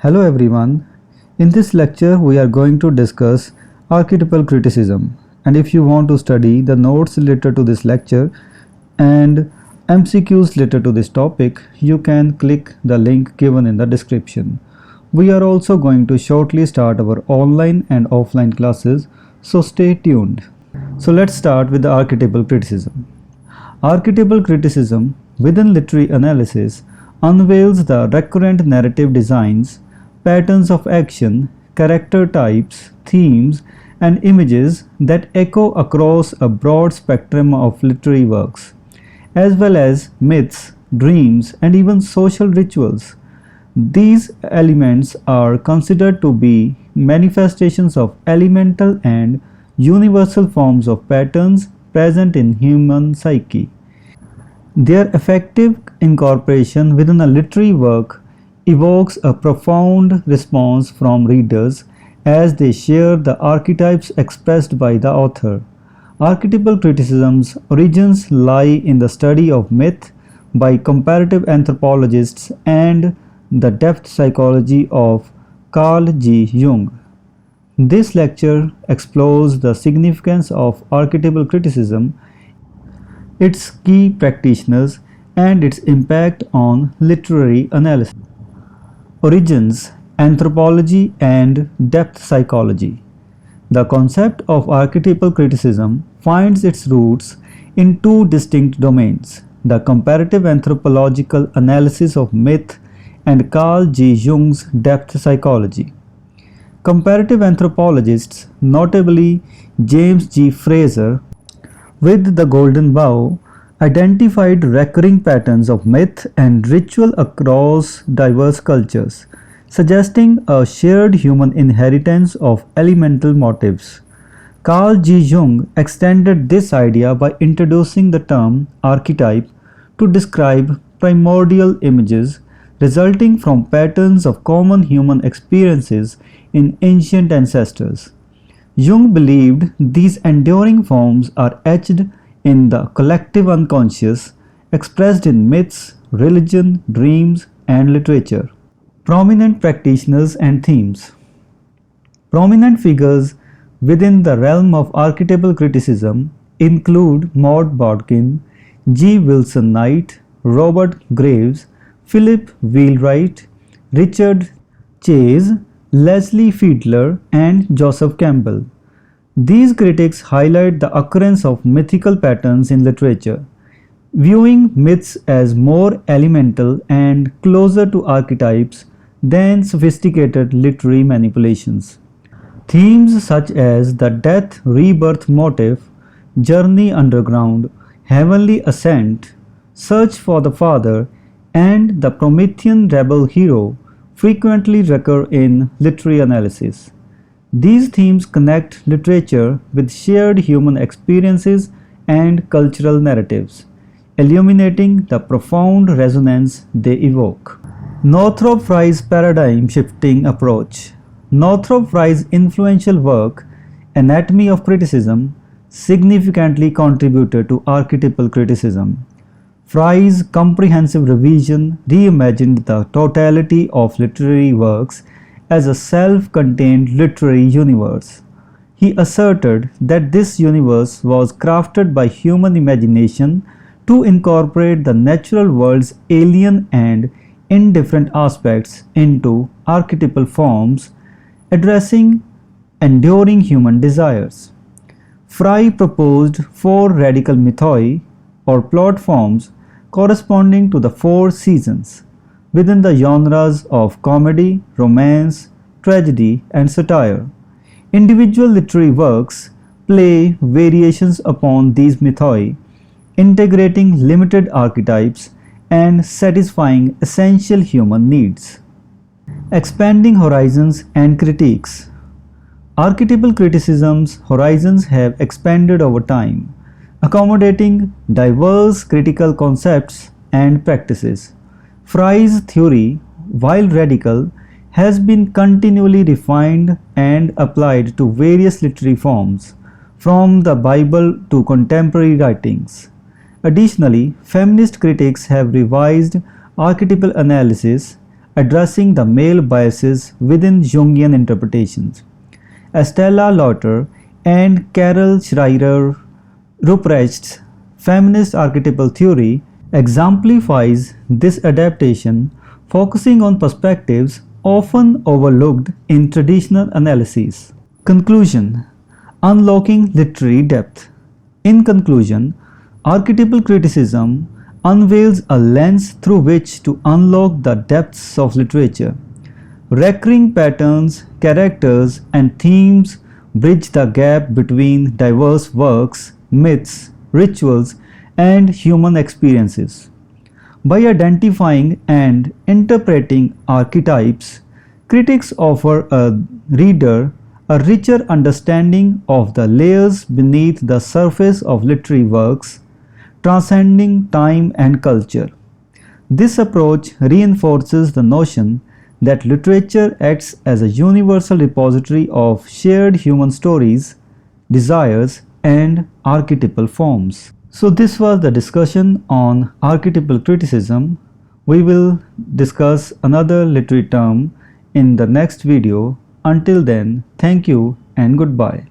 Hello everyone. In this lecture we are going to discuss archetypal criticism, and if you want to study the notes related to this lecture and MCQs related to this topic, you can click the link given in the description. We are also going to shortly start our online and offline classes, so stay tuned. So let's start with the archetypal criticism. Archetypal criticism within literary analysis unveils the recurrent narrative designs, patterns of action, character types, themes, and images that echo across a broad spectrum of literary works, as well as myths, dreams, and even social rituals. These elements are considered to be manifestations of elemental and universal forms of patterns present in human psyche. Their effective incorporation within a literary work evokes a profound response from readers as they share the archetypes expressed by the author. Archetypal criticism's origins lie in the study of myth by comparative anthropologists and the depth psychology of Carl G. Jung. This lecture explores the significance of archetypal criticism, its key practitioners, and its impact on literary analysis. Origins, Anthropology and Depth Psychology. The concept of archetypal criticism finds its roots in two distinct domains: the comparative anthropological analysis of myth and Carl G. Jung's depth psychology. Comparative anthropologists, notably James G. Fraser, with the Golden Bough, identified recurring patterns of myth and ritual across diverse cultures, suggesting a shared human inheritance of elemental motifs. Carl G. Jung extended this idea by introducing the term archetype to describe primordial images resulting from patterns of common human experiences in ancient ancestors. Jung believed these enduring forms are etched in the collective unconscious, expressed in myths, religion, dreams, and literature. Prominent practitioners and themes. Prominent figures within the realm of archetypal criticism include Maud Bodkin, G. Wilson Knight, Robert Graves, Philip Wheelwright, Richard Chase, Leslie Fiedler, and Joseph Campbell. These critics highlight the occurrence of mythical patterns in literature, viewing myths as more elemental and closer to archetypes than sophisticated literary manipulations. Themes such as the death-rebirth motif, journey underground, heavenly ascent, search for the Father, and the Promethean rebel hero frequently recur in literary analysis. These themes connect literature with shared human experiences and cultural narratives, illuminating the profound resonance they evoke. Northrop Frye's paradigm-shifting approach. Northrop Frye's influential work, Anatomy of Criticism, significantly contributed to archetypal criticism. Frye's comprehensive revision reimagined the totality of literary works as a self-contained literary universe. He asserted that this universe was crafted by human imagination to incorporate the natural world's alien and indifferent aspects into archetypal forms, addressing enduring human desires. Frye proposed four radical mythoi, or plot forms, corresponding to the four seasons within the genres of comedy, romance, tragedy, and satire. Individual literary works play variations upon these mythoi, integrating limited archetypes and satisfying essential human needs. Expanding horizons and critiques. Archetypal criticism's horizons have expanded over time, accommodating diverse critical concepts and practices. Frye's theory, while radical, has been continually refined and applied to various literary forms, from the Bible to contemporary writings. Additionally, feminist critics have revised archetypal analysis, addressing the male biases within Jungian interpretations. Estella Lauter and Carol Schreier Ruprecht's feminist archetypal theory exemplifies this adaptation, focusing on perspectives often overlooked in traditional analyses. Conclusion: Unlocking literary depth. In conclusion, archetypal criticism unveils a lens through which to unlock the depths of literature. Recurring patterns, characters, and themes bridge the gap between diverse works, myths, rituals, and human experiences. By identifying and interpreting archetypes, critics offer a reader a richer understanding of the layers beneath the surface of literary works, transcending time and culture. This approach reinforces the notion that literature acts as a universal repository of shared human stories, desires, and archetypal forms. So this was the discussion on archetypal criticism. We will discuss another literary term in the next video. Until then, thank you and goodbye.